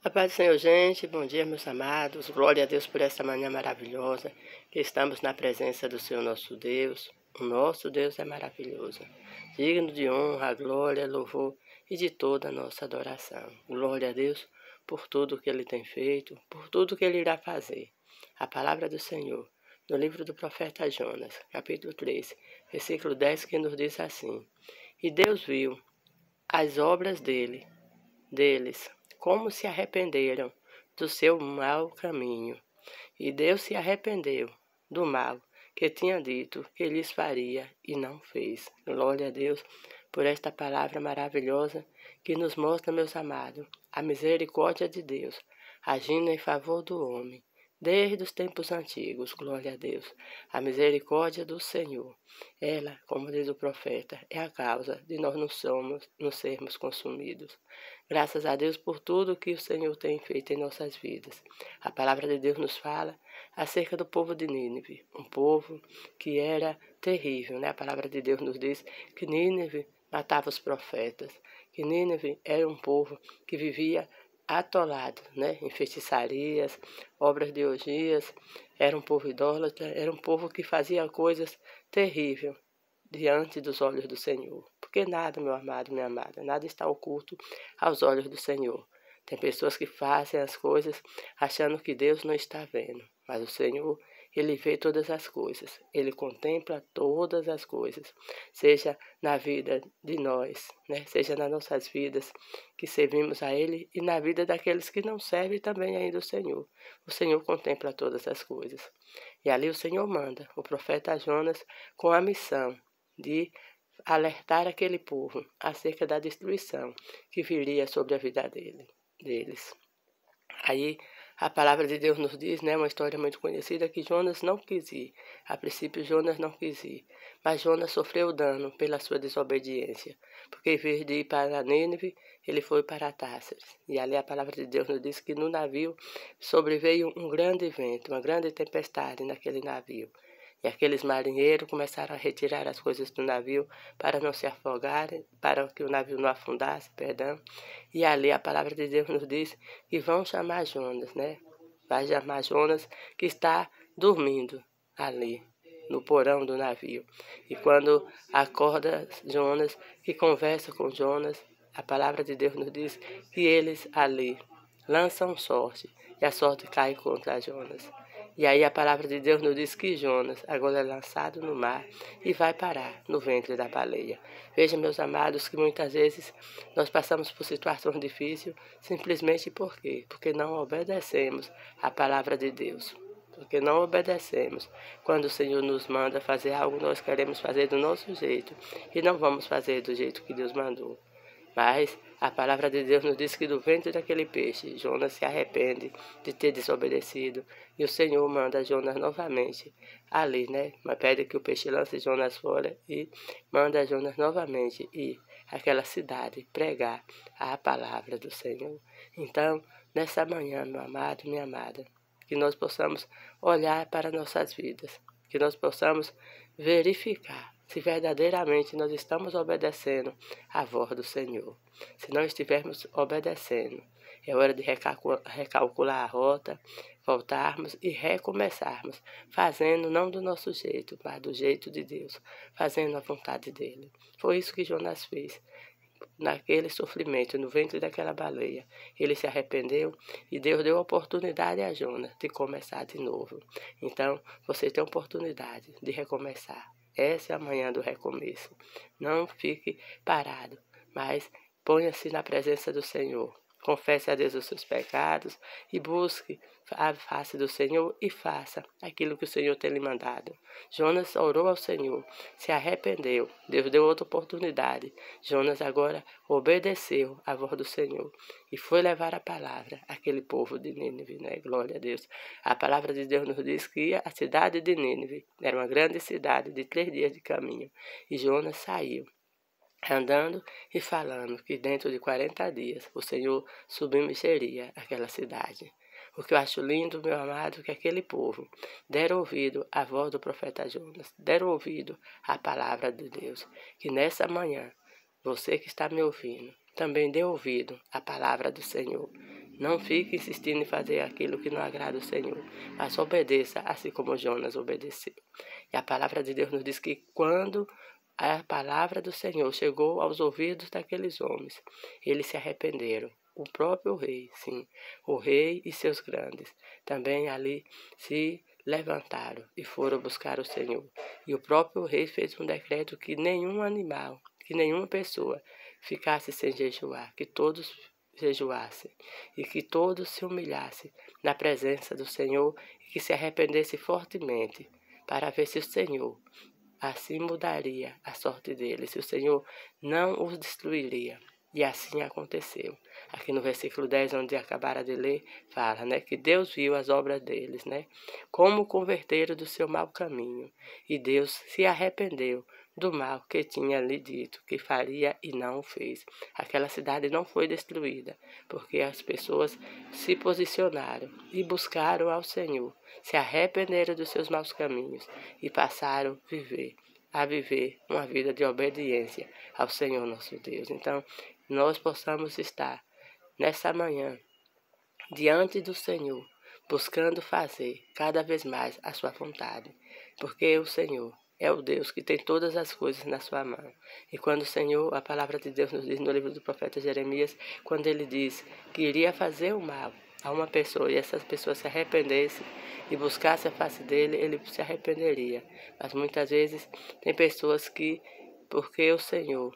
A paz do Senhor, gente. Bom dia, meus amados. Glória a Deus por essa manhã maravilhosa, que estamos na presença do Senhor nosso Deus. O nosso Deus é maravilhoso, digno de honra, glória, louvor e de toda a nossa adoração. Glória a Deus por tudo que Ele tem feito, por tudo que Ele irá fazer. A palavra do Senhor, no livro do profeta Jonas, capítulo 3, versículo 10, que nos diz assim: E Deus viu as obras deles, como se arrependeram do seu mau caminho. E Deus se arrependeu do mal que tinha dito que lhes faria e não fez. Glória a Deus por esta palavra maravilhosa que nos mostra, meus amados, a misericórdia de Deus agindo em favor do homem. Desde os tempos antigos, glória a Deus, a misericórdia do Senhor, ela, como diz o profeta, é a causa de nós não sermos consumidos. Graças a Deus por tudo que o Senhor tem feito em nossas vidas. A palavra de Deus nos fala acerca do povo de Nínive, um povo que era terrível, né? A palavra de Deus nos diz que Nínive matava os profetas, que Nínive era um povo que vivia atolado, né, em feitiçarias, obras de orgias, era um povo idólatra, era um povo que fazia coisas terríveis diante dos olhos do Senhor. Porque nada, meu amado, minha amada, nada está oculto aos olhos do Senhor. Tem pessoas que fazem as coisas achando que Deus não está vendo, mas o Senhor, Ele vê todas as coisas, Ele contempla todas as coisas, seja na vida de nós, né? Seja nas nossas vidas que servimos a Ele e na vida daqueles que não servem também ainda o Senhor. O Senhor contempla todas as coisas. E ali o Senhor manda o profeta Jonas com a missão de alertar aquele povo acerca da destruição que viria sobre a vida deles. Aí a palavra de Deus nos diz, né, uma história muito conhecida, que Jonas não quis ir. A princípio Jonas não quis ir, mas Jonas sofreu dano pela sua desobediência, porque em vez de ir para Nínive, ele foi para Társas. E ali a palavra de Deus nos diz que no navio sobreveio um grande vento, uma grande tempestade naquele navio. E aqueles marinheiros começaram a retirar as coisas do navio para não se afogarem, para que o navio não afundasse, perdão. E ali a palavra de Deus nos diz que vão chamar Jonas, né? Vai chamar Jonas que está dormindo ali, no porão do navio. E quando acorda Jonas, que conversa com Jonas, a palavra de Deus nos diz que eles ali lançam sorte, e a sorte cai contra Jonas. E aí a palavra de Deus nos diz que Jonas agora é lançado no mar e vai parar no ventre da baleia. Veja, meus amados, que muitas vezes nós passamos por situações difíceis simplesmente por quê? Porque não obedecemos a palavra de Deus. Porque não obedecemos. Quando o Senhor nos manda fazer algo, nós queremos fazer do nosso jeito e não vamos fazer do jeito que Deus mandou. Mas a palavra de Deus nos diz que do ventre daquele peixe, Jonas se arrepende de ter desobedecido. E o Senhor manda Jonas novamente ali, né? Mas pede que o peixe lance Jonas fora e manda Jonas novamente ir àquela cidade pregar a palavra do Senhor. Então, nessa manhã, meu amado, minha amada, que nós possamos olhar para nossas vidas, que nós possamos verificar se verdadeiramente nós estamos obedecendo à voz do Senhor. Se não estivermos obedecendo, é hora de recalcular a rota, voltarmos e recomeçarmos, fazendo não do nosso jeito, mas do jeito de Deus, fazendo a vontade dele. Foi isso que Jonas fez. Naquele sofrimento, no ventre daquela baleia, ele se arrependeu e Deus deu a oportunidade a Jonas de começar de novo. Então, você tem a oportunidade de recomeçar. Essa é a manhã do recomeço. Não fique parado, mas ponha-se na presença do Senhor. Confesse a Deus os seus pecados e busque a face do Senhor e faça aquilo que o Senhor tem lhe mandado. Jonas orou ao Senhor, se arrependeu, Deus deu outra oportunidade. Jonas agora obedeceu à voz do Senhor e foi levar a palavra àquele povo de Nínive, né? Glória a Deus. A palavra de Deus nos diz que a cidade de Nínive era uma grande cidade de 3 dias de caminho e Jonas saiu andando e falando que dentro de 40 dias o Senhor submeteria aquela cidade. O que eu acho lindo, meu amado, que aquele povo deram ouvido à voz do profeta Jonas, deram ouvido à palavra de Deus. Que nessa manhã, você que está me ouvindo, também dê ouvido à palavra do Senhor. Não fique insistindo em fazer aquilo que não agrada o Senhor, mas obedeça, assim como Jonas obedeceu. E a palavra de Deus nos diz que quando a palavra do Senhor chegou aos ouvidos daqueles homens, eles se arrependeram. O próprio rei, sim, o rei e seus grandes, também ali se levantaram e foram buscar o Senhor. E o próprio rei fez um decreto que nenhum animal, que nenhuma pessoa ficasse sem jejuar, que todos jejuassem e que todos se humilhassem na presença do Senhor e que se arrependessem fortemente para ver se o Senhor assim mudaria a sorte deles, se o Senhor não os destruiria. E assim aconteceu. Aqui no versículo 10, onde acabaram de ler, fala, né, que Deus viu as obras deles, né, como converteram do seu mau caminho. E Deus se arrependeu do mal que tinha lhe dito que faria e não o fez. Aquela cidade não foi destruída, porque as pessoas se posicionaram e buscaram ao Senhor, se arrependeram dos seus maus caminhos e passaram a viver uma vida de obediência ao Senhor nosso Deus. Então, nós possamos estar nessa manhã diante do Senhor, buscando fazer cada vez mais a sua vontade, porque o Senhor é o Deus que tem todas as coisas na sua mão. E quando o Senhor, a palavra de Deus nos diz no livro do profeta Jeremias, quando ele diz que iria fazer o mal a uma pessoa e essas pessoas se arrependessem e buscassem a face dele, ele se arrependeria. Mas muitas vezes tem pessoas que, porque o Senhor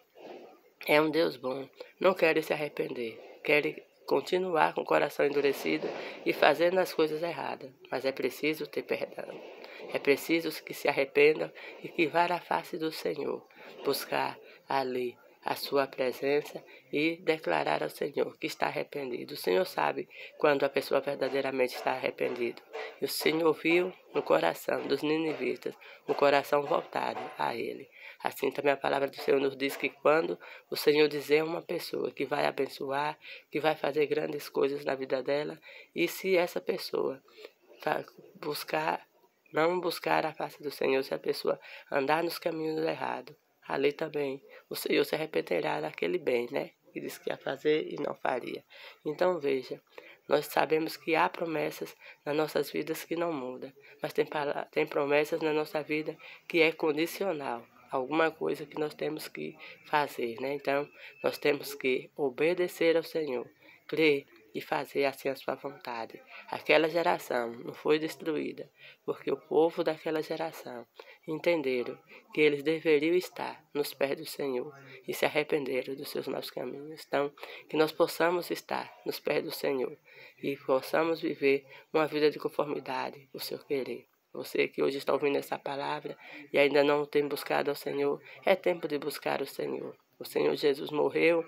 é um Deus bom, não querem se arrepender, querem continuar com o coração endurecido e fazendo as coisas erradas. Mas é preciso ter perdão. É preciso que se arrependam e que vá à face do Senhor, buscar ali a sua presença e declarar ao Senhor que está arrependido. O Senhor sabe quando a pessoa verdadeiramente está arrependida. E o Senhor viu no coração dos ninivitas, o coração voltado a Ele. Assim também a palavra do Senhor nos diz que quando o Senhor dizer a uma pessoa que vai abençoar, que vai fazer grandes coisas na vida dela, e se essa pessoa não buscar a face do Senhor, se a pessoa andar nos caminhos errados, ali também o Senhor se arrependerá daquele bem, né? Que disse que ia fazer e não faria. Então veja, nós sabemos que há promessas nas nossas vidas que não mudam, mas tem promessas na nossa vida que é condicional. Alguma coisa que nós temos que fazer, né? Então, nós temos que obedecer ao Senhor, crer e fazer assim a sua vontade. Aquela geração não foi destruída, porque o povo daquela geração entenderam que eles deveriam estar nos pés do Senhor e se arrependeram dos seus maus caminhos. Então, que nós possamos estar nos pés do Senhor e possamos viver uma vida de conformidade ao seu querer. Você que hoje está ouvindo essa palavra e ainda não tem buscado ao Senhor, é tempo de buscar o Senhor. O Senhor Jesus morreu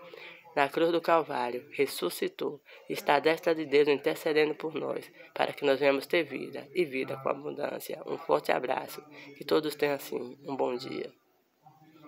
na cruz do Calvário, ressuscitou, está à destra de Deus intercedendo por nós, para que nós venhamos ter vida e vida com abundância. Um forte abraço, que todos tenham assim um bom dia.